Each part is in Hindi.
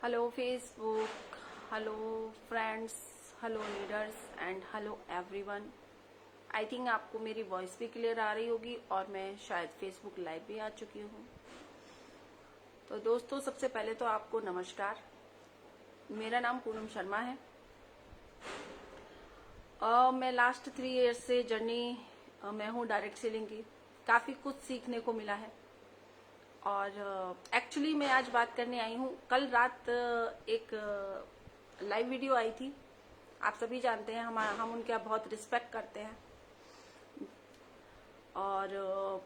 Hello Facebook, hello friends, hello leaders and hello everyone. I think आपको मेरी वॉइस भी क्लियर आ रही होगी और मैं शायद फेसबुक लाइव भी आ चुकी हूँ। तो दोस्तों, सबसे पहले तो आपको नमस्कार। मेरा नाम पूनम शर्मा है। मैं लास्ट 3 इयर्स से जर्नी मैं हूँ डायरेक्ट सेलिंग की। काफ़ी कुछ सीखने को मिला है और एक्चुअली मैं आज बात करने आई हूँ। कल रात एक लाइव वीडियो आई थी। आप सभी जानते हैं, हम उनका बहुत रिस्पेक्ट करते हैं और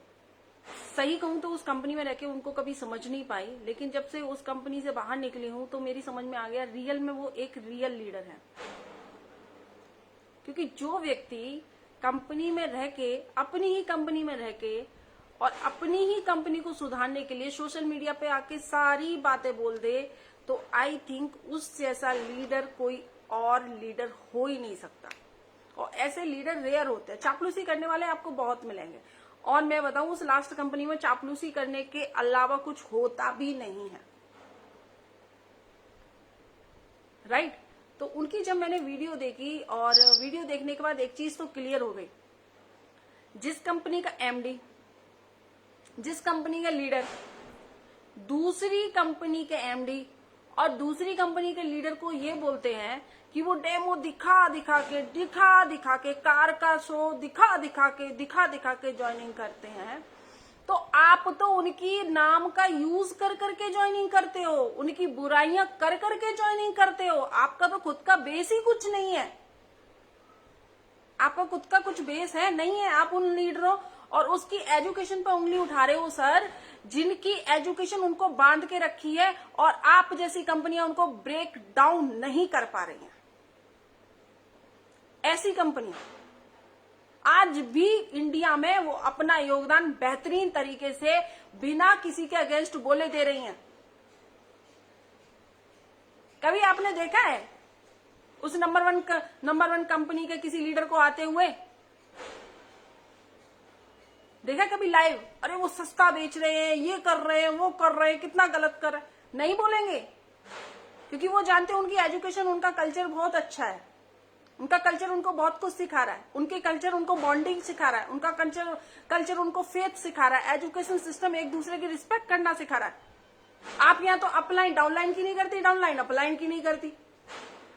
सही कहूँ तो उस कंपनी में रह के उनको कभी समझ नहीं पाई, लेकिन जब से उस कंपनी से बाहर निकली हूँ तो मेरी समझ में आ गया रियल में वो एक रियल लीडर है। क्योंकि जो व्यक्ति कंपनी में रह के, अपनी ही कंपनी में रह के और अपनी ही कंपनी को सुधारने के लिए सोशल मीडिया पे आके सारी बातें बोल दे, तो आई थिंक उस जैसा लीडर कोई और लीडर हो ही नहीं सकता। और ऐसे लीडर रेयर होते हैं। चापलूसी करने वाले आपको बहुत मिलेंगे और मैं बताऊं, उस लास्ट कंपनी में चापलूसी करने के अलावा कुछ होता भी नहीं है। राइट? तो उनकी जब मैंने वीडियो देखी और वीडियो देखने के बाद एक चीज तो क्लियर हो गई, जिस कंपनी का एमडी, जिस कंपनी के लीडर दूसरी कंपनी के एमडी और दूसरी कंपनी के लीडर को ये बोलते हैं कि वो डेमो दिखा दिखा के कार का शो दिखा के ज्वाइनिंग करते हैं, तो आप तो उनकी नाम का यूज कर करके ज्वाइनिंग करते हो, उनकी बुराइयां कर करके ज्वाइनिंग करते हो। आपका तो खुद का बेस ही कुछ नहीं है। आपका खुद का कुछ बेस है नहीं है। आप उन लीडरों और उसकी एजुकेशन पर उंगली उठा रहे हो सर, जिनकी एजुकेशन उनको बांध के रखी है और आप जैसी कंपनियां उनको ब्रेक डाउन नहीं कर पा रही हैं। ऐसी कंपनियां आज भी इंडिया में वो अपना योगदान बेहतरीन तरीके से बिना किसी के अगेंस्ट बोले दे रही हैं। कभी आपने देखा है उस नंबर वन कंपनी के किसी लीडर को आते हुए? देखा कभी लाइव? अरे वो सस्ता बेच रहे हैं, ये कर रहे हैं, वो कर रहे हैं, कितना गलत कर रहे हैं। नहीं बोलेंगे, क्योंकि वो जानते हैं उनकी एजुकेशन, उनका कल्चर बहुत अच्छा है। उनका कल्चर उनको बहुत कुछ सिखा रहा है। उनके कल्चर उनको बॉन्डिंग सिखा रहा है। उनका कल्चर उनको फेथ सिखा रहा है। एजुकेशन सिस्टम एक दूसरे की रिस्पेक्ट करना सिखा रहा है। आप यहाँ तो अपलाइन डाउनलाइन की नहीं करती, डाउनलाइन अपलाइन की नहीं करती।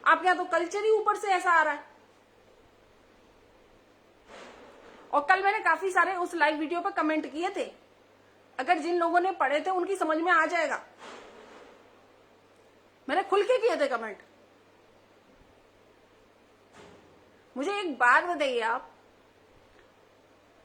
आप यहाँ तो कल्चर ही ऊपर से ऐसा आ रहा है। और कल मैंने काफी सारे उस लाइव वीडियो पर कमेंट किए थे। अगर जिन लोगों ने पढ़े थे उनकी समझ में आ जाएगा। मैंने खुल के किए थे कमेंट। मुझे एक बात बताइए आप,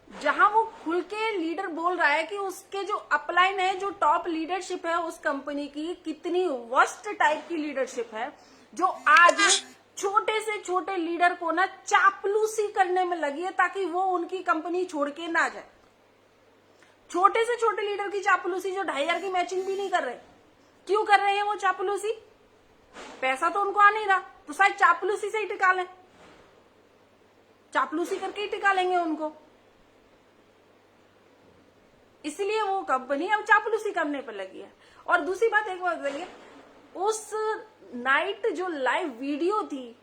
जहां वो खुल के लीडर बोल रहा है कि उसके जो अपलाइन है, जो टॉप लीडरशिप है उस कंपनी की, कितनी वर्स्ट टाइप की लीडरशिप है, जो आज छोटे से छोटे लीडर को ना चापलूसी करने में लगी है ताकि वो उनकी कंपनी छोड़ के ना जाए। छोटे से छोटे लीडर की चापलूसी, जो 2500 की मैचिंग भी नहीं कर रहे। क्यों कर रहे हैं वो चापलूसी? पैसा तो उनको आ नहीं रहा, तो शायद चापलूसी से ही टिका लें। चापलूसी करके ही टिका लेंगे उनको। इसलिए वो कंपनी अब चापलूसी करने पर लगी है। और दूसरी बात, एक बात बताइए, उस नाइट जो लाइव वीडियो थी,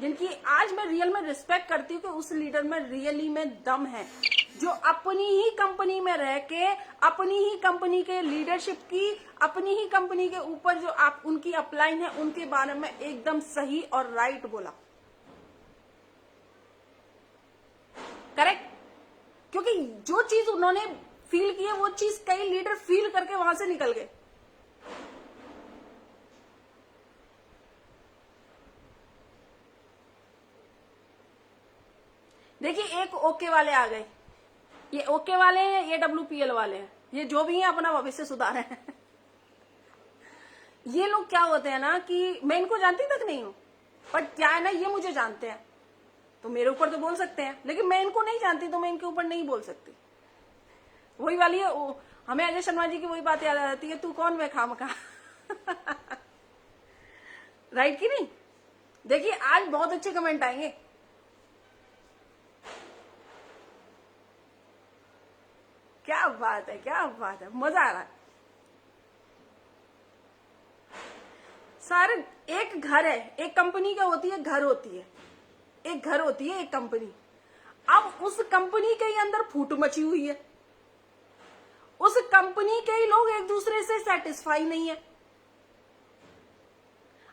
जिनकी आज मैं रियल में रिस्पेक्ट करती हूँ कि उस लीडर में रियली में दम है, जो अपनी ही कंपनी में रह के अपनी ही कंपनी के लीडरशिप की, अपनी ही कंपनी के ऊपर जो आप उनकी अपलाइन है उनके बारे में एकदम सही और राइट बोला। करेक्ट? क्योंकि जो चीज उन्होंने फील की है वो चीज कई लीडर फील करके वहां से निकल गए। देखिए, एक ओके वाले आ गए। ये ओके वाले हैं, ये WPL वाले हैं, ये जो भी हैं अपना भविष्य सुधार हैं। ये लोग क्या होते हैं ना कि मैं इनको जानती तक नहीं हूं, पर क्या है ना, ये मुझे जानते हैं तो मेरे ऊपर तो बोल सकते हैं, लेकिन मैं इनको नहीं जानती तो मैं इनके ऊपर नहीं बोल सकती। वही वाली है, हमें अजय शर्मा जी की वही बात याद आ जाती है, तू कौन मैं खामखा। राइट कि नहीं? देखिए, आज बहुत अच्छे कमेंट आएंगे। क्या बात है, क्या बात है, मजा आ रहा है। सारे एक घर है, एक कंपनी क्या होती है, घर होती है, एक घर होती है, एक कंपनी। अब उस कंपनी के ही अंदर फूट मची हुई है, उस कंपनी के ही लोग एक दूसरे से सेटिस्फाई नहीं है।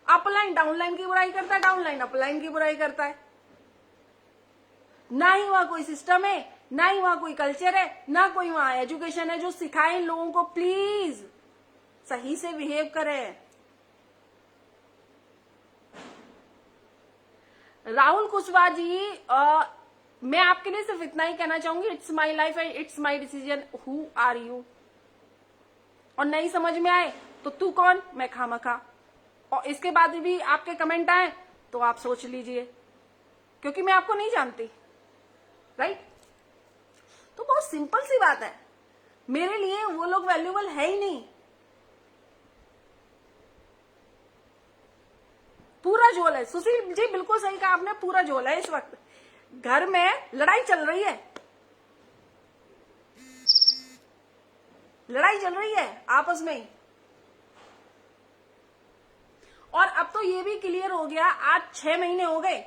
अपलाइन डाउनलाइन की बुराई करता है, डाउनलाइन अपलाइन की बुराई करता है। ना ही वहां कोई सिस्टम है, ना ही वहां कोई कल्चर है, ना कोई वहां एजुकेशन है जो सिखाए लोगों को प्लीज सही से बिहेव करें। राहुल कुशवाहा जी, मैं आपके लिए सिर्फ इतना ही कहना चाहूंगी, it's my life and it's my decision, who are you. और नहीं समझ में आए तो तू कौन, मैं खामखा। और इसके बाद भी आपके कमेंट आए तो आप सोच लीजिए, क्योंकि मैं आपको नहीं जानती, राइट। तो बहुत सिंपल सी बात है, मेरे लिए वो लोग वैल्यूएबल है ही नहीं। पूरा झोल है, सुशील जी बिल्कुल सही कहा आपने, पूरा झोल है। इस वक्त घर में लड़ाई चल रही है, लड़ाई चल रही है आपस में ही। और अब तो ये भी क्लियर हो गया, आज 6 महीने हो गए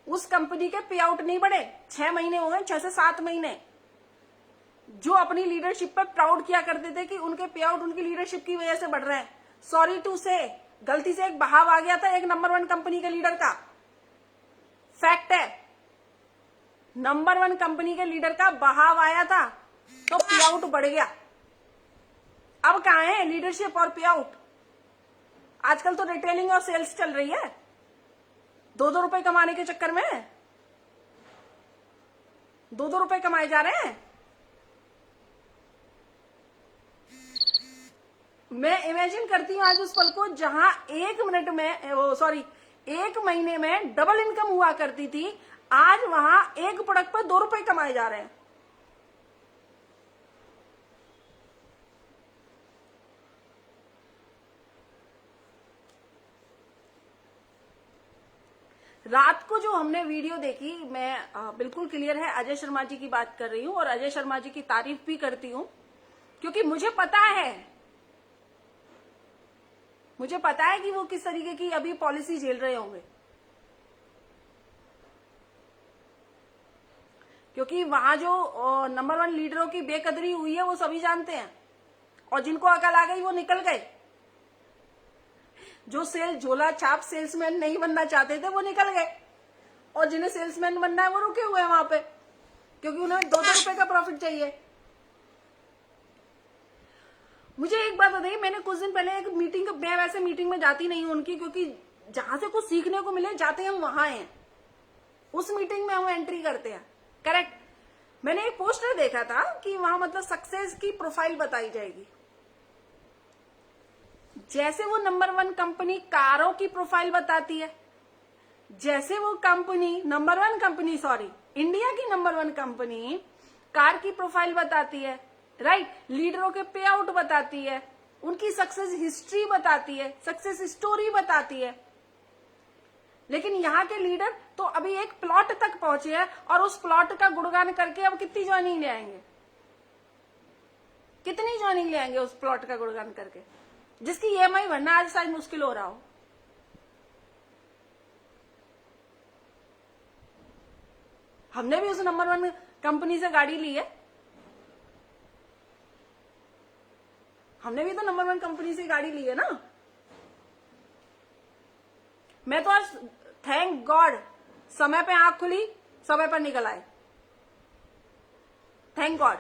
उस कंपनी के पे आउट नहीं बढ़े। 6 महीने हो गए, 6 से 7 महीने। जो अपनी लीडरशिप पर प्राउड किया करते थे कि उनके पे आउट उनकी लीडरशिप की वजह से बढ़ रहे हैं, सॉरी टू से गलती से एक बहाव आ गया था एक नंबर 1 कंपनी के लीडर का। फैक्ट है, नंबर 1 कंपनी के लीडर का बहाव आया था तो पे आउट बढ़ गया। अब कहां है लीडरशिप और पे आउट? आजकल तो रिटेलिंग और सेल्स चल रही है, 2-2 रुपए कमाने के चक्कर में 2-2 रुपए कमाए जा रहे हैं। मैं इमेजिन करती हूं आज उस पल को जहां 1 मिनट में, सॉरी 1 महीने में डबल इनकम हुआ करती थी, आज वहां एक प्रोडक्ट पर 2 रुपए कमाए जा रहे हैं। रात को जो हमने वीडियो देखी, मैं बिल्कुल क्लियर है अजय शर्मा जी की बात कर रही हूं और अजय शर्मा जी की तारीफ भी करती हूं, क्योंकि मुझे पता है कि वो किस तरीके की अभी पॉलिसी झेल रहे होंगे, क्योंकि वहां जो नंबर 1 लीडरों की बेकदरी हुई है वो सभी जानते हैं, और जिनको अकल आ गई वो निकल गए। जो झोला छाप सेल्समैन नहीं बनना चाहते थे वो निकल गए, और जिन्हें सेल्समैन बनना है वो रुके हुए हैं वहां पे, क्योंकि उन्हें 2-2 रुपए का प्रॉफिट चाहिए। मुझे एक बात बताइए, मैंने कुछ दिन पहले एक मीटिंग, मैं वैसे मीटिंग में जाती नहीं हूं उनकी, क्योंकि जहां से कुछ सीखने को मिले जाते हैं हम वहां हैं, उस मीटिंग में हम एंट्री करते हैं, करेक्ट। मैंने एक पोस्टर देखा था कि वहां मतलब सक्सेस की प्रोफाइल बताई जाएगी। जैसे वो नंबर 1 कंपनी कारों की प्रोफाइल बताती है, जैसे वो company number 1 company, sorry India की नंबर 1 कंपनी कार की प्रोफाइल बताती है, राइट, लीडरों के पे आउट बताती है, उनकी सक्सेस हिस्ट्री बताती है, सक्सेस स्टोरी बताती है। लेकिन यहाँ के लीडर तो अभी एक प्लॉट तक पहुंचे हैं और उस प्लॉट का गुणगान करके अब कितनी ज्वाइनिंग ले आएंगे, कितनी ज्वाइनिंग ले आएंगे उस प्लॉट का गुणगान करके, जिसकी EMI भरना आज शायद मुश्किल हो रहा हो। हमने भी उस नंबर 1 कंपनी से गाड़ी ली है, हमने भी तो नंबर 1 कंपनी से गाड़ी ली है ना। मैं तो आज थैंक गॉड समय पे आंख खुली, समय पर निकल आए, थैंक गॉड।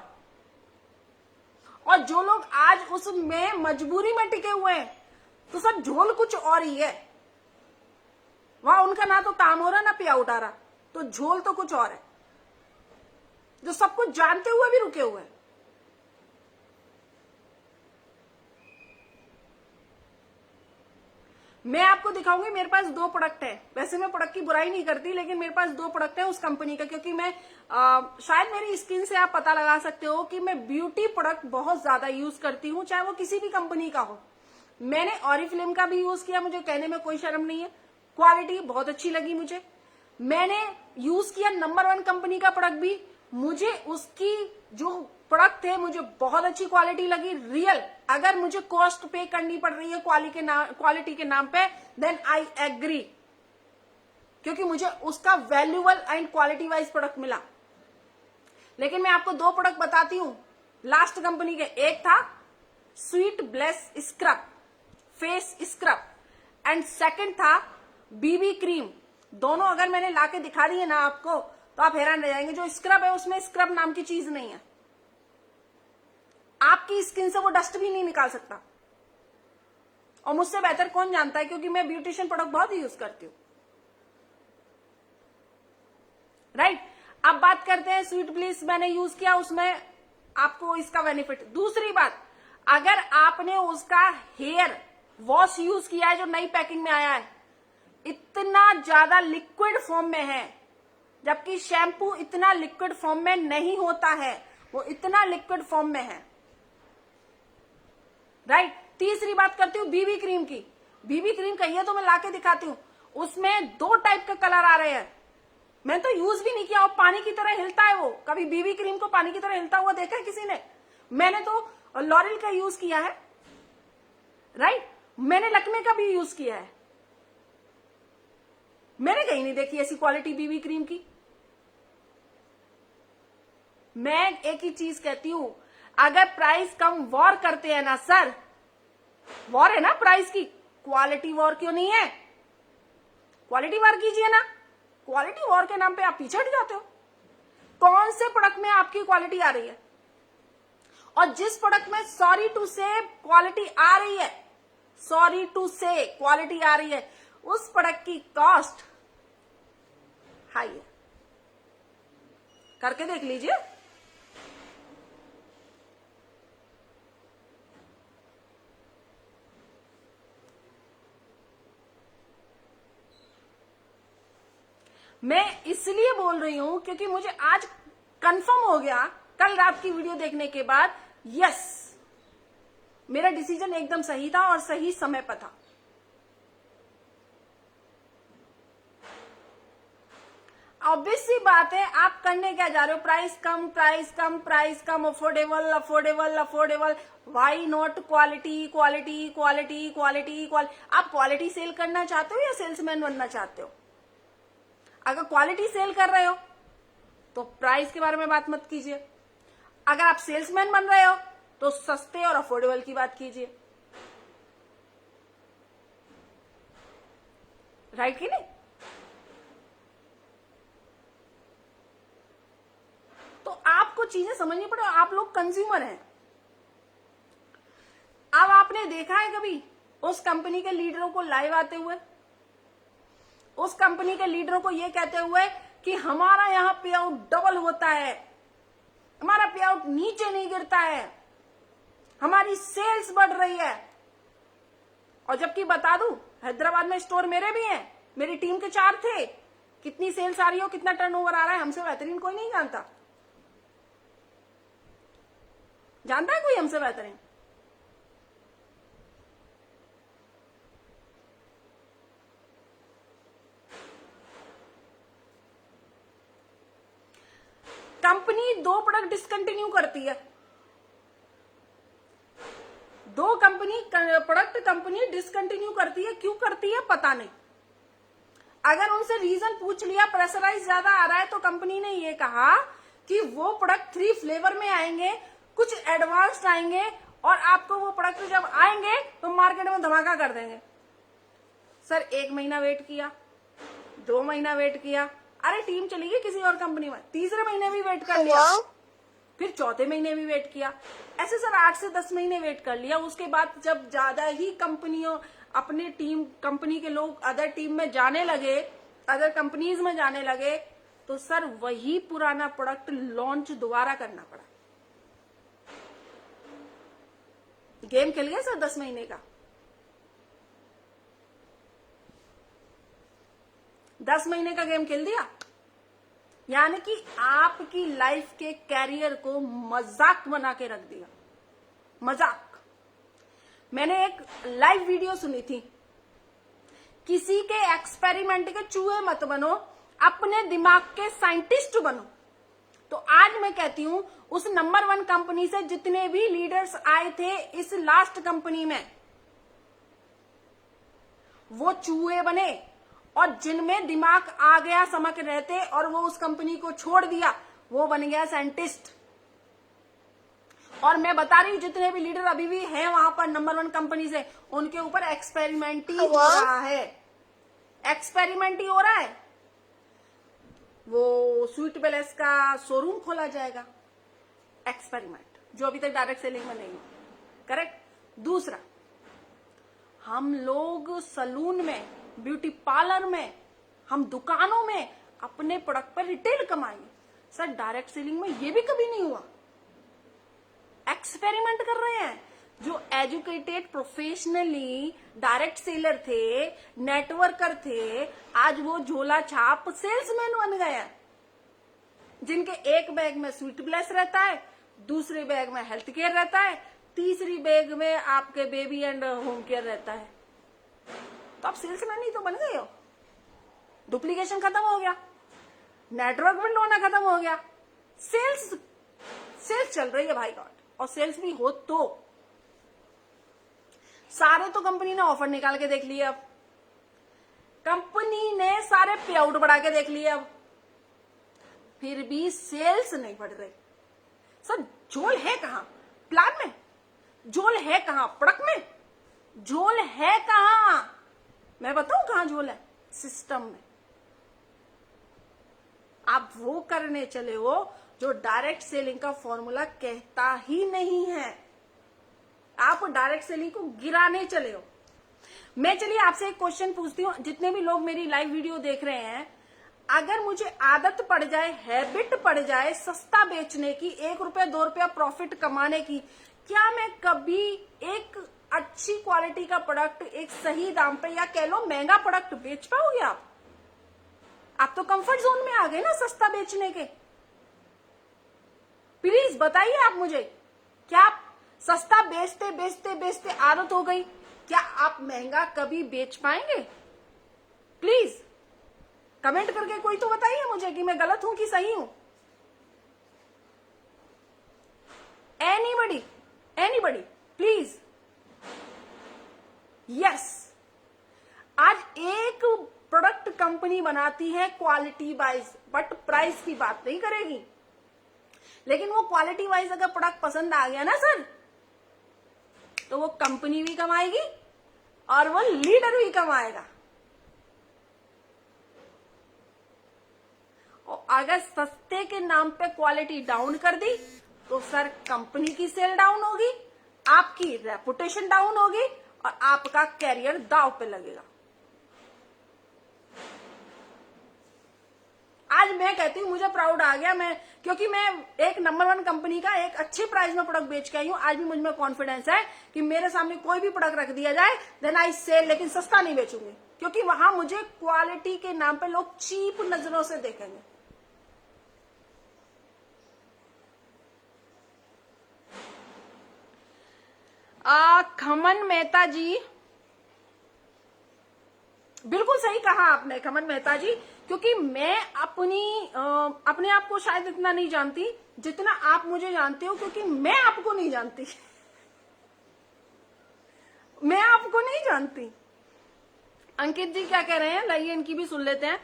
और जो लोग आज उसमें मजबूरी में टिके हुए हैं तो सर झोल कुछ और ही है, वहां उनका ना तो काम हो रहा ना पे आउट आ रहा, तो झोल तो कुछ और है, जो सब कुछ जानते हुए भी रुके हुए हैं। मैं आपको दिखाऊंगी, मेरे पास 2 प्रोडक्ट है, वैसे मैं प्रोडक्ट की बुराई नहीं करती, लेकिन मेरे पास 2 प्रोडक्ट है उस कंपनी का, क्योंकि मैं शायद मेरी स्किन से आप पता लगा सकते हो कि मैं ब्यूटी प्रोडक्ट बहुत ज्यादा यूज करती हूँ, चाहे वो किसी भी कंपनी का हो। मैंने ऑरिफ्लेम का भी यूज किया, मुझे कहने में कोई शर्म नहीं है, क्वालिटी बहुत अच्छी लगी मुझे। मैंने यूज किया नंबर 1 कंपनी का प्रोडक्ट भी, मुझे उसकी जो प्रोडक्ट थे, मुझे बहुत अच्छी क्वालिटी लगी, रियल। अगर मुझे कॉस्ट पे करनी पड़ रही है क्वालिटी के नाम पे, देन आई एग्री, क्योंकि मुझे उसका valuable and quality wise product मिला। लेकिन मैं आपको 2 प्रोडक्ट बताती हूं लास्ट कंपनी के। एक था sweet bless scrub, face scrub, and second था बीबी क्रीम। दोनों अगर मैंने लाके दिखा दी है ना आपको, तो आप हैरान रह जाएंगे। जो स्क्रब है उसमें स्क्रब नाम की चीज नहीं है, आपकी स्किन से वो डस्ट भी नहीं निकाल सकता। और मुझसे बेहतर कौन जानता है, क्योंकि मैं ब्यूटिशियन प्रोडक्ट बहुत यूज करती हूं, राइट। अब बात करते हैं स्वीट ब्लिस मैंने यूज किया, उसमें आपको इसका बेनिफिट। दूसरी बात, अगर आपने उसका हेयर वॉश यूज किया है जो नई पैकिंग में आया है, इतना ज्यादा लिक्विड फॉर्म में है, जबकि शैम्पू इतना लिक्विड फॉर्म में नहीं होता है, वो इतना लिक्विड फॉर्म में है, राइट। तीसरी बात करती हूं बीबी क्रीम की। बीबी क्रीम कहिए तो मैं लाके दिखाती हूं, उसमें 2 टाइप के कलर आ रहे हैं। मैं तो यूज भी नहीं किया, और पानी की तरह हिलता है वो। कभी बीबी क्रीम को पानी की तरह हिलता हुआ देखा है किसी ने? मैंने तो लॉरियल का यूज किया है, राइट। मैंने लक्मे का भी यूज किया है, मैंने कहीं नहीं देखी ऐसी क्वालिटी बीबी क्रीम की। मैं एक ही चीज कहती हूं, अगर प्राइस कम वॉर करते हैं ना सर, वॉर है ना प्राइस की, क्वालिटी वॉर क्यों नहीं है? क्वालिटी वॉर कीजिए ना। क्वालिटी वॉर के नाम पे आप पीछे हट जाते हो। कौन से प्रोडक्ट में आपकी क्वालिटी आ रही है? और जिस प्रोडक्ट में सॉरी टू से क्वालिटी आ रही है, सॉरी टू से क्वालिटी आ रही है, उस प्रोडक्ट की कॉस्ट हाई है। करके देख लीजिए। मैं इसलिए बोल रही हूं क्योंकि मुझे आज कंफर्म हो गया कल रात की वीडियो देखने के बाद, यस, मेरा डिसीजन एकदम सही था और सही समय पर था। ऑब्वियस सी बात है, आप करने क्या जा रहे हो? Price come, price come, price come, affordable, affordable, affordable. Why not quality, quality, quality, quality, आप क्वालिटी सेल करना चाहते हो या सेल्समैन बनना चाहते हो? अगर क्वालिटी सेल कर रहे हो तो प्राइस के बारे में बात मत कीजिए। अगर आप सेल्समैन बन रहे हो तो सस्ते और अफोर्डेबल की बात कीजिए, राइट कि नहीं? तो आपको चीजें समझनी पड़े। आप लोग कंज्यूमर हैं। अब आपने देखा है कभी उस कंपनी के लीडरों को लाइव आते हुए, उस कंपनी के लीडरों को ये कहते हुए कि हमारा यहां पे आउट डबल होता है, हमारा पे आउट नीचे नहीं गिरता है, हमारी सेल्स बढ़ रही है? और जबकि बता दूं, हैदराबाद में स्टोर मेरे भी हैं, मेरी टीम के 4 थे। कितनी सेल्स आ रही हो, कितना टर्नओवर आ रहा है, हमसे बेहतरीन कोई नहीं जानता। जानता है कोई हमसे बेहतरीन? कंपनी 2 प्रोडक्ट डिसकंटिन्यू करती है, 2 प्रोडक्ट कंपनी डिसकंटिन्यू करती है। क्यों करती है पता नहीं। अगर उनसे रीजन पूछ लिया, प्रेशराइज ज्यादा आ रहा है, तो कंपनी ने ये कहा कि वो प्रोडक्ट 3 फ्लेवर में आएंगे, कुछ एडवांस्ड आएंगे, और आपको वो प्रोडक्ट जब आएंगे तो मार्केट में धमाका कर देंगे। सर 1 महीना वेट किया, 2 महीना वेट किया, अरे टीम चली गई किसी और कंपनी में, तीसरे महीने भी वेट कर लिया, फिर चौथे महीने भी वेट किया, ऐसे सर 8 से 10 महीने वेट कर लिया। उसके बाद जब ज्यादा ही कंपनियों अपने कंपनी के लोग अदर टीम में जाने लगे, अदर कंपनीज में जाने लगे, तो सर वही पुराना प्रोडक्ट लॉन्च दोबारा करना पड़ा। गेम खेल गया सर 10 महीने का। 10 महीने का गेम खेल दिया, यानी कि आपकी लाइफ के कैरियर को मजाक बना के रख दिया। मजाक। मैंने एक लाइव वीडियो सुनी थी, किसी के एक्सपेरिमेंट के चूहे मत बनो, अपने दिमाग के साइंटिस्ट बनो। तो आज मैं कहती हूं उस नंबर 1 कंपनी से जितने भी लीडर्स आए थे इस लास्ट कंपनी में, वो चूहे बने, और जिनमें दिमाग आ गया समझ रहते और वो उस कंपनी को छोड़ दिया, वो बन गया साइंटिस्ट। और मैं बता रही हूं जितने भी लीडर अभी भी हैं वहां पर नंबर 1 कंपनी से, उनके ऊपर एक्सपेरिमेंट ही हो रहा है, एक्सपेरिमेंट ही हो रहा है। वो स्वीट बैलेंस का शोरूम खोला जाएगा, एक्सपेरिमेंट, जो अभी तक डायरेक्ट सेलिंग में नहीं है, करेक्ट। दूसरा, हम लोग सलून में, ब्यूटी पार्लर में, हम दुकानों में अपने प्रोडक्ट पर रिटेल कमाएंगे। सर डायरेक्ट सेलिंग में ये भी कभी नहीं हुआ, एक्सपेरिमेंट कर रहे हैं। जो एजुकेटेड प्रोफेशनली डायरेक्ट सेलर थे, नेटवर्कर थे, आज वो झोला छाप सेल्समैन बन गए हैं, जिनके एक बैग में स्वीट ब्लेस रहता है, दूसरे बैग में हेल्थ केयर रहता है, तीसरी बैग में आपके बेबी एंड होम केयर रहता है। तो आप सेल्समैन ही तो बन गए हो। डुप्लीकेशन खत्म हो गया, नेटवर्क बिल्ड होना खत्म हो गया, सेल्स चल रही है भाई गॉड। और सेल्स भी हो तो सारे तो कंपनी ने ऑफर निकाल के देख लिए, अब कंपनी ने सारे पे आउट बढ़ा के देख लिए, अब फिर भी सेल्स नहीं बढ़ रही। सर झोल है कहां? प्लान में झोल है कहां? प्रोडक्ट में झोल है कहां? मैं बताऊं कहां झोल है? सिस्टम में। आप वो करने चले हो जो डायरेक्ट सेलिंग का फॉर्मूला कहता ही नहीं है, आप डायरेक्ट सेलिंग को गिराने चले हो। मैं चलिए आपसे एक क्वेश्चन पूछती हूँ, जितने भी लोग मेरी लाइव वीडियो देख रहे हैं, अगर मुझे आदत पड़ जाए, हैबिट पड़ जाए सस्ता बेचने की, 1 रुपया 2 रुपया प्रॉफिट कमाने की, क्या मैं कभी एक अच्छी क्वालिटी का प्रोडक्ट एक सही दाम पे, या कह लो महंगा प्रोडक्ट बेच पाओगे? आप तो कंफर्ट जोन में आ गए ना सस्ता बेचने के। प्लीज बताइए आप मुझे, क्या आप सस्ता बेचते बेचते बेचते आदत हो गई, क्या आप महंगा कभी बेच पाएंगे? प्लीज कमेंट करके कोई तो बताइए मुझे कि मैं गलत हूं कि सही हूं। Anybody please. यस, आज एक प्रोडक्ट कंपनी बनाती है क्वालिटी वाइज, बट प्राइस की बात नहीं करेगी। लेकिन वो क्वालिटी वाइज अगर प्रोडक्ट पसंद आ गया ना सर, तो वो कंपनी भी कमाएगी और वो लीडर भी कमाएगा। और अगर सस्ते के नाम पे क्वालिटी डाउन कर दी, तो सर कंपनी की सेल डाउन होगी, आपकी रेपुटेशन डाउन होगी, और आपका कैरियर दांव पे लगेगा। आज मैं कहती हूं मुझे प्राउड आ गया, मैं क्योंकि मैं एक नंबर 1 कंपनी का एक अच्छे प्राइस में प्रोडक्ट बेच के आई हूं। आज भी मुझ में कॉन्फिडेंस है कि मेरे सामने कोई भी प्रोडक्ट रख दिया जाए, देन आई सेल, लेकिन सस्ता नहीं बेचूंगी, क्योंकि वहां मुझे क्वालिटी के नाम पे लोग चीप नजरों से देखेंगे। खमन मेहता जी, बिल्कुल सही कहा आपने खमन मेहता जी, क्योंकि मैं अपने आप को शायद इतना नहीं जानती जितना आप मुझे जानते हो, क्योंकि मैं आपको नहीं जानती। मैं आपको नहीं जानती। अंकित जी क्या कह रहे हैं, लाइए इनकी भी सुन लेते हैं।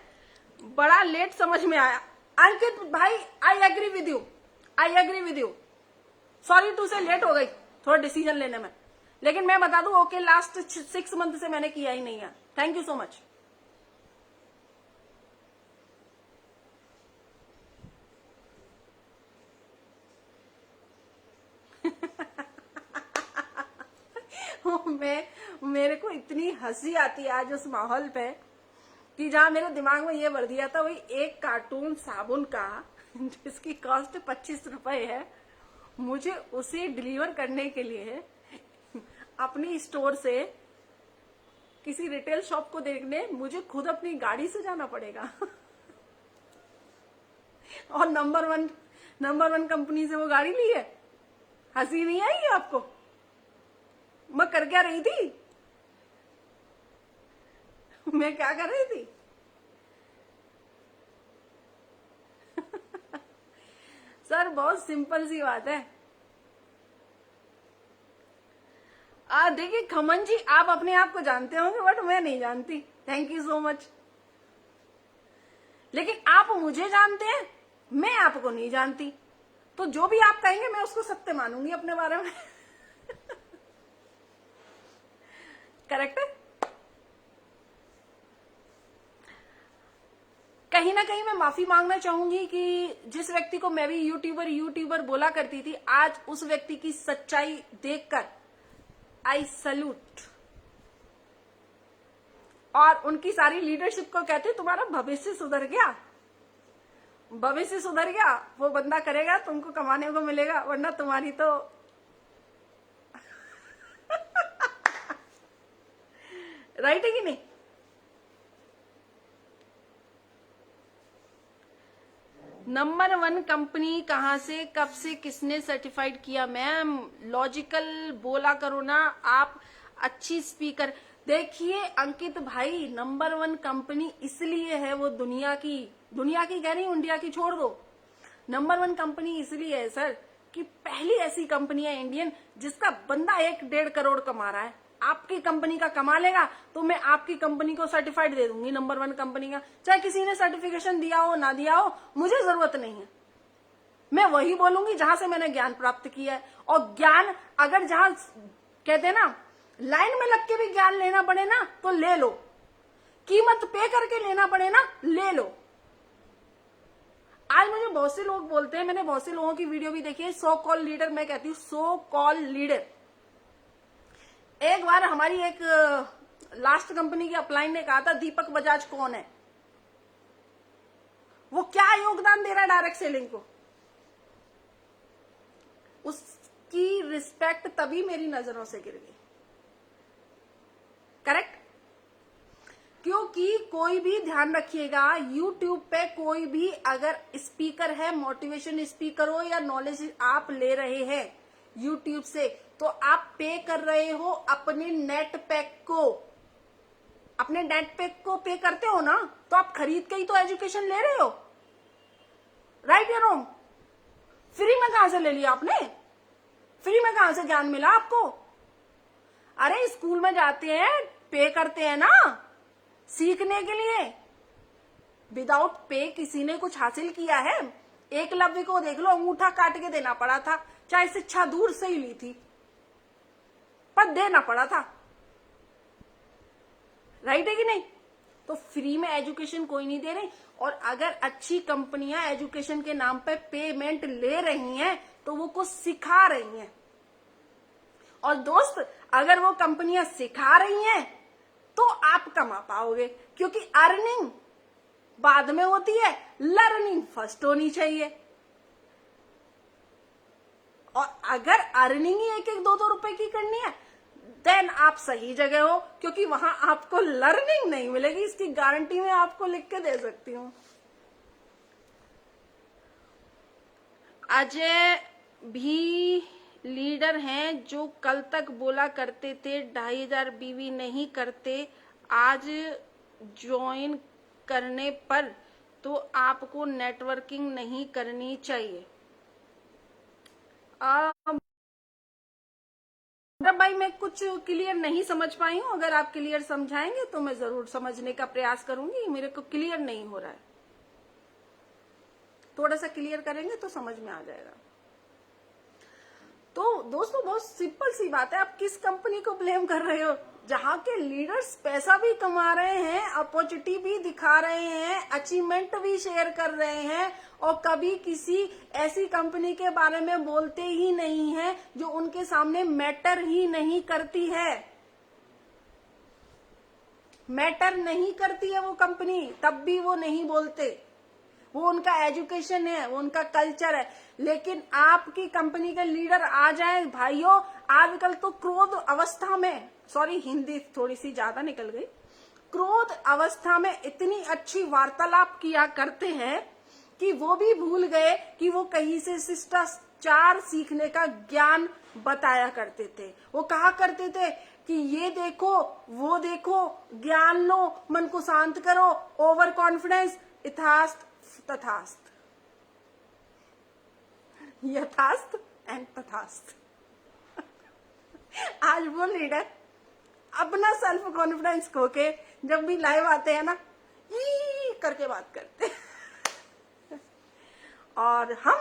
बड़ा लेट समझ में आया अंकित भाई, I agree with you, sorry to say late हो गई थोड़ा डिसीजन लेने में, लेकिन मैं बता दूं ओके, लास्ट 6 मंथ से मैंने किया ही नहीं है। Thank you so much. मेरे को इतनी हंसी आती है आज उस माहौल पे, कि जहां मेरे दिमाग में ये भर दिया था, वही एक कार्टून साबुन का जिसकी कॉस्ट 25 रुपए है, मुझे उसे डिलीवर करने के लिए अपनी स्टोर से किसी रिटेल शॉप को देखने मुझे खुद अपनी गाड़ी से जाना पड़ेगा। और नंबर वन कंपनी से वो गाड़ी ली है। हंसी नहीं आई आपको? मैं कर क्या रही थी? मैं क्या कर रही थी? सर बहुत सिंपल सी बात है। देखिए खमन जी, आप अपने आप को जानते होंगे बट मैं नहीं जानती। Thank you so much. लेकिन आप मुझे जानते हैं, मैं आपको नहीं जानती, तो जो भी आप कहेंगे मैं उसको सत्य मानूंगी अपने बारे में। करेक्ट है। कहीं ना कहीं मैं माफी मांगना चाहूंगी कि जिस व्यक्ति को मैं भी यूट्यूबर बोला करती थी, आज उस व्यक्ति की सच्चाई देखकर आई सल्यूट। और उनकी सारी लीडरशिप को कहते तुम्हारा भविष्य सुधर गया, भविष्य सुधर गया, वो बंदा करेगा तुमको कमाने को मिलेगा, वरना तुम्हारी तो राइट है कि नहीं। नंबर 1 कंपनी कहां से, कब से, किसने सर्टिफाइड किया? मैम लॉजिकल बोला करो ना आप, अच्छी स्पीकर। देखिए अंकित भाई, नंबर 1 कंपनी इसलिए है वो दुनिया की कह रही हूं, इंडिया की छोड़ दो। नंबर 1 कंपनी इसलिए है सर कि पहली ऐसी कंपनी है इंडियन जिसका बंदा 1-1.5 करोड़ कमा रहा है। आपकी कंपनी का कमा लेगा तो मैं आपकी कंपनी को सर्टिफाइड दे दूंगी नंबर 1 कंपनी का, चाहे किसी ने सर्टिफिकेशन दिया हो ना दिया हो, मुझे जरूरत नहीं है। मैं वही बोलूंगी जहां से मैंने ज्ञान प्राप्त किया है। और ज्ञान अगर जहां कहते हैं ना लाइन में लग के भी ज्ञान लेना पड़े ना तो ले लो, कीमत पे करके लेना पड़े ना ले लो। आज मुझे बहुत से लोग बोलते हैं, मैंने बहुत से लोगों की वीडियो भी देखी है, सो कॉल लीडर, मैं कहती हूँ सो कॉल लीडर। एक बार हमारी एक लास्ट कंपनी की अपलाइन ने कहा था दीपक बजाज कौन है, वो क्या योगदान दे रहा है डायरेक्ट सेलिंग को। उसकी रिस्पेक्ट तभी मेरी नजरों से गिर गई। करेक्ट। क्योंकि कोई भी ध्यान रखिएगा, यूट्यूब पे कोई भी अगर स्पीकर है, मोटिवेशन स्पीकर हो या नॉलेज आप ले रहे हैं यूट्यूब से, तो आप पे कर रहे हो अपने नेट पैक को। अपने नेट पैक को पे करते हो ना, तो आप खरीद के ही तो एजुकेशन ले रहे हो। राइट या रॉन्ग? फ्री में कहां से ले लिया आपने? फ्री में कहां से ज्ञान मिला आपको? अरे स्कूल में जाते हैं, पे करते हैं ना सीखने के लिए। विदाउट पे किसी ने कुछ हासिल किया है? एकलव्य को देख लो, अंगूठा काट के देना पड़ा था, चाहे शिक्षा दूर से ही ली थी पर देना पड़ा था। राइट है कि नहीं? तो फ्री में एजुकेशन कोई नहीं दे रही। और अगर अच्छी कंपनियां एजुकेशन के नाम पे पेमेंट ले रही हैं तो वो कुछ सिखा रही हैं। और दोस्त अगर वो कंपनियां सिखा रही हैं तो आप कमा पाओगे, क्योंकि अर्निंग बाद में होती है, लर्निंग फर्स्ट होनी चाहिए। और अगर अर्निंग ही 1-2 रुपए की करनी है देन आप सही जगह हो, क्योंकि वहां आपको लर्निंग नहीं मिलेगी, इसकी गारंटी मैं आपको लिख के दे सकती हूं। अजय भी लीडर हैं जो कल तक बोला करते थे 2500 बीवी नहीं करते, आज ज्वाइन करने पर तो आपको नेटवर्किंग नहीं करनी चाहिए। भाई मैं कुछ क्लियर नहीं समझ पाई हूँ, अगर आप क्लियर समझाएंगे तो मैं जरूर समझने का प्रयास करूंगी। मेरे को क्लियर नहीं हो रहा है, थोड़ा सा क्लियर करेंगे तो समझ में आ जाएगा। तो दोस्तों बहुत सिंपल सी बात है, आप किस कंपनी को ब्लेम कर रहे हो? जहां के लीडर्स पैसा भी कमा रहे हैं, अपॉर्चुनिटी भी दिखा रहे हैं, अचीवमेंट भी शेयर कर रहे हैं, और कभी किसी ऐसी कंपनी के बारे में बोलते ही नहीं है जो उनके सामने मैटर ही नहीं करती है। मैटर नहीं करती है वो कंपनी, तब भी वो नहीं बोलते। वो उनका एजुकेशन है, वो उनका कल्चर है। लेकिन आपकी कंपनी के लीडर आ जाए भाइयों, आजकल तो क्रोध अवस्था में, सॉरी हिंदी थोड़ी सी ज्यादा निकल गई, क्रोध अवस्था में इतनी अच्छी वार्तालाप किया करते हैं कि वो भी भूल गए कि वो कहीं से शिष्टाचार सीखने का ज्ञान बताया करते थे। वो कहा करते थे कि ये देखो वो देखो, ज्ञान लो, मन को शांत करो, ओवर कॉन्फिडेंस, इथास्त तथास्त। यथास्थ एंड तथास्थ। आज वो लीडर अपना सेल्फ कॉन्फिडेंस खो के जब भी लाइव आते हैं ना, ई करके बात करते हैं। और हम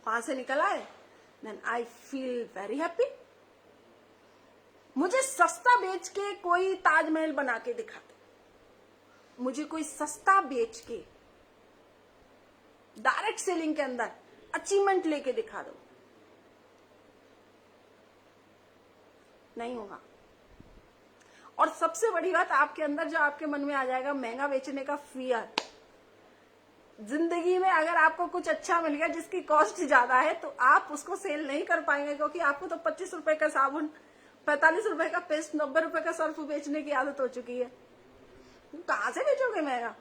वहां से निकल आए, then I feel very happy. मुझे सस्ता बेच के कोई ताजमहल बना के दिखा दे, मुझे कोई सस्ता बेच के डायरेक्ट सेलिंग के अंदर अचीवमेंट लेके दिखा दो, नहीं होगा। और सबसे बड़ी बात आपके अंदर जो आपके मन में आ जाएगा, महंगा बेचने का फियर। जिंदगी में अगर आपको कुछ अच्छा मिल गया जिसकी कॉस्ट ज्यादा है तो आप उसको सेल नहीं कर पाएंगे, क्योंकि आपको तो 25 रुपए का साबुन, 45 रुपए का पेस्ट, 90 रुपए का सर्फ बेचने की आदत हो चुकी है। कहां से बेचोगे महंगा?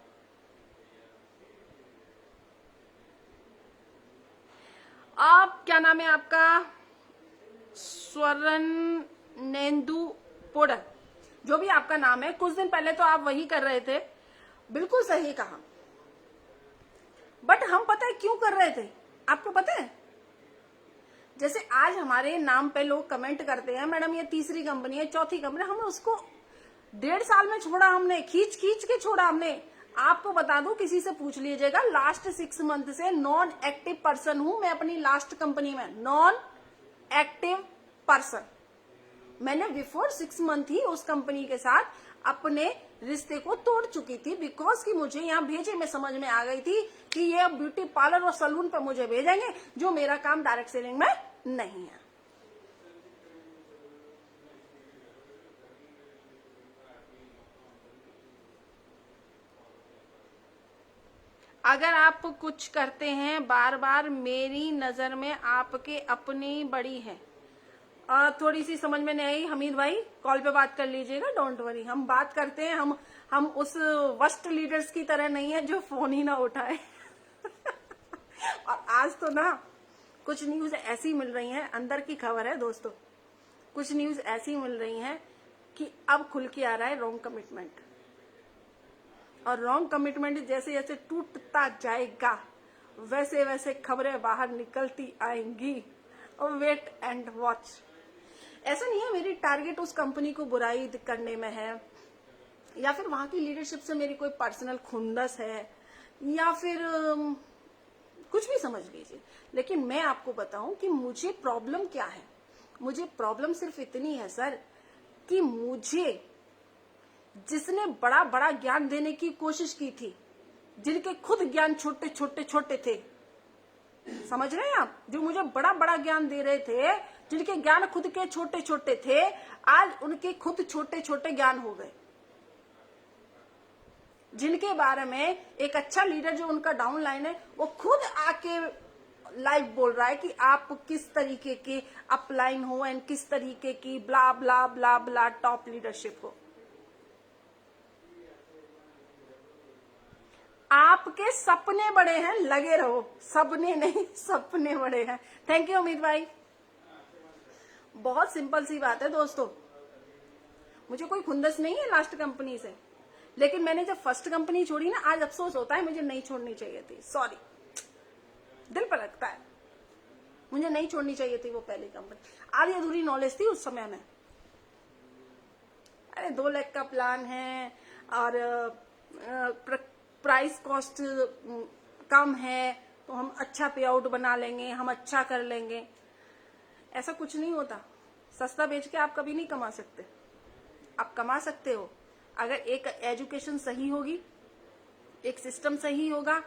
आप क्या नाम है आपका? स्वर्णेंदु पोडर, जो भी आपका नाम है। कुछ दिन पहले तो आप वही कर रहे थे, बिल्कुल सही कहा। बट हम पता है क्यों कर रहे थे, आपको पता है? जैसे आज हमारे नाम पे लोग कमेंट करते हैं, मैडम ये तीसरी कंपनी है, चौथी कंपनी, हमने उसको 1.5 साल में छोड़ा, हमने खींच खींच के छोड़ा हमने। आपको बता दूं, किसी से पूछ लीजिएगा, लास्ट 6 मंथ से नॉन एक्टिव पर्सन हूं मैं अपनी लास्ट कंपनी में, नॉन एक्टिव पर्सन। मैंने बिफोर 6 मंथ ही उस कंपनी के साथ अपने रिश्ते को तोड़ चुकी थी, बिकॉज कि मुझे यहाँ भेजे में समझ में आ गई थी कि ये ब्यूटी पार्लर और सलून पे मुझे भेजेंगे, जो मेरा काम डायरेक्ट सेलिंग में नहीं है। अगर आप कुछ करते हैं बार बार, मेरी नजर में आपके अपनी बड़ी है। थोड़ी सी समझ में नहीं आई हमीद भाई, कॉल पे बात कर लीजिएगा, डोंट वरी। हम बात करते हैं, हम उस वर्स्ट लीडर्स की तरह नहीं है जो फोन ही ना उठाए। और आज तो ना कुछ न्यूज ऐसी मिल रही हैं, अंदर की खबर है दोस्तों, कुछ न्यूज ऐसी मिल रही हैं कि अब खुल के आ रहा है रॉन्ग कमिटमेंट। और रॉन्ग कमिटमेंट जैसे जैसे टूटता जाएगा वैसे वैसे खबरें बाहर निकलती आएंगी। और वेट एंड वॉच। ऐसा नहीं है मेरी टारगेट उस कंपनी को बुराई करने में है, या फिर वहां की लीडरशिप से मेरी कोई पर्सनल खुंदस है, या फिर कुछ भी समझ लीजिए। लेकिन मैं आपको बताऊं कि मुझे प्रॉब्लम क्या है। मुझे प्रॉब्लम सिर्फ इतनी है सर कि मुझे जिसने बड़ा बड़ा ज्ञान देने की कोशिश की थी, जिनके खुद ज्ञान छोटे छोटे छोटे थे, समझ रहे हैं आप, जो मुझे बड़ा बड़ा ज्ञान दे रहे थे, जिनके ज्ञान खुद के छोटे छोटे थे, आज उनके खुद छोटे छोटे ज्ञान हो गए। जिनके बारे में एक अच्छा लीडर जो उनका डाउन लाइन है, वो खुद आके लाइव बोल रहा है कि आप किस तरीके के अपलाइन हो एंड किस तरीके की ब्ला ब्ला ब्ला ब्ला टॉप लीडरशिप हो। आपके सपने बड़े हैं, लगे रहो। सपने नहीं, सपने बड़े हैं। थैंक यू अमित भाई। बहुत सिंपल सी बात है दोस्तों, मुझे कोई खुंदस नहीं है लास्ट कंपनी से, लेकिन मैंने जब फर्स्ट कंपनी छोड़ी ना, आज अफसोस होता है मुझे नहीं छोड़नी चाहिए थी। सॉरी, दिल पर लगता है, मुझे नहीं छोड़नी चाहिए थी वो पहली कंपनी। आधी अधूरी नॉलेज थी उस समय में। अरे 2 लाख का प्लान है और प्राइस कॉस्ट कम है तो हम अच्छा पे आउट बना लेंगे, हम अच्छा कर लेंगे। ऐसा कुछ नहीं होता। सस्ता बेच के आप कभी नहीं कमा सकते। आप कमा सकते हो अगर एक एजुकेशन सही होगी, एक सिस्टम सही होगा,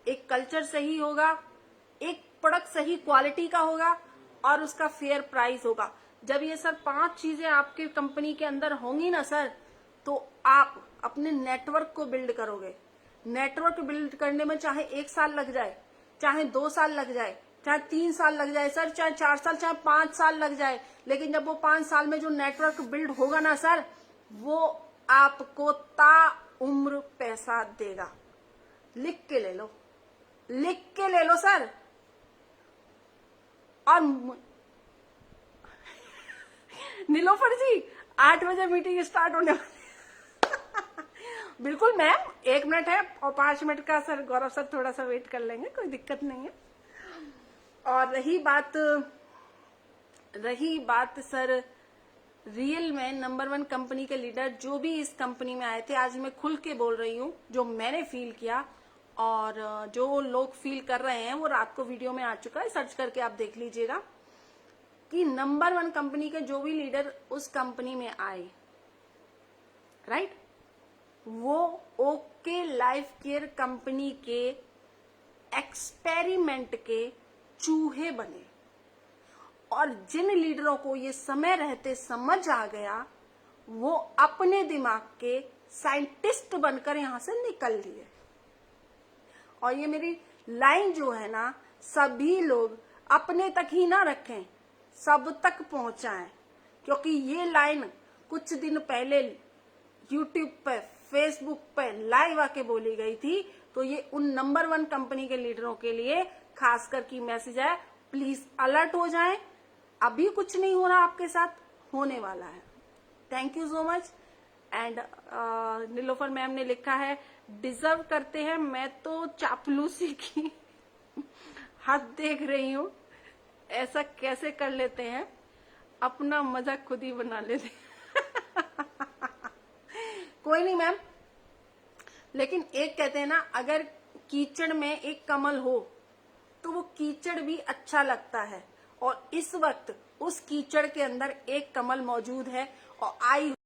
एक कल्चर सही होगा, एक प्रोडक्ट सही क्वालिटी का होगा और उसका फेयर प्राइस होगा। जब ये सर 5 चीजें आपके कंपनी के अंदर होंगी ना सर, तो आप अपने नेटवर्क को बिल्ड करोगे। नेटवर्क बिल्ड करने में चाहे 1 साल लग जाए, चाहे 2 साल लग जाए, चाहे 3 साल लग जाए सर, चाहे 4 साल, चाहे 5 साल लग जाए, लेकिन जब वो 5 साल में जो नेटवर्क बिल्ड होगा ना सर, वो आपको ताउम्र पैसा देगा। लिख के ले लो, लिख के ले लो सर। और नीलोफर जी 8 बजे मीटिंग स्टार्ट होने वाली। बिल्कुल मैम, 1 मिनट है और 5 मिनट का सर गौरव सर थोड़ा सा वेट कर लेंगे, कोई दिक्कत नहीं है। और रही बात सर रियल में नंबर 1 कंपनी के लीडर जो भी इस कंपनी में आए थे, आज मैं खुल के बोल रही हूँ जो मैंने फील किया, और जो लोग फील कर रहे हैं वो रात को वीडियो में आ चुका है, सर्च करके आप देख लीजिएगा कि नंबर 1 कंपनी के जो भी लीडर उस कंपनी में आए, राइट, वो ओके लाइफ केयर कंपनी के एक्सपेरिमेंट के चूहे बने। और जिन लीडरों को ये समय रहते समझ आ गया, वो अपने दिमाग के साइंटिस्ट बनकर यहां से निकल लिए। और ये मेरी लाइन जो है ना, सभी लोग अपने तक ही ना रखें, सब तक पहुंचाएं, क्योंकि ये लाइन कुछ दिन पहले यूट्यूब पे, फेसबुक पे लाइव आके बोली गई थी। तो ये उन नंबर 1 कंपनी के लीडरों के लिए खासकर की मैसेज है, प्लीज अलर्ट हो जाएं। अभी कुछ नहीं हो रहा आपके साथ, होने वाला है। Thank you so much. And Nilofar ma'am ने लिखा है डिजर्व करते हैं, मैं तो चापलूसी की हद देख रही हूँ, ऐसा कैसे कर लेते हैं, अपना मजा खुद ही बना लेते कोई नहीं मैम, लेकिन एक कहते हैं ना, अगर कीचड़ में एक कमल हो तो वो कीचड़ भी अच्छा लगता है, और इस वक्त उस कीचड़ के अंदर एक कमल मौजूद है। और आई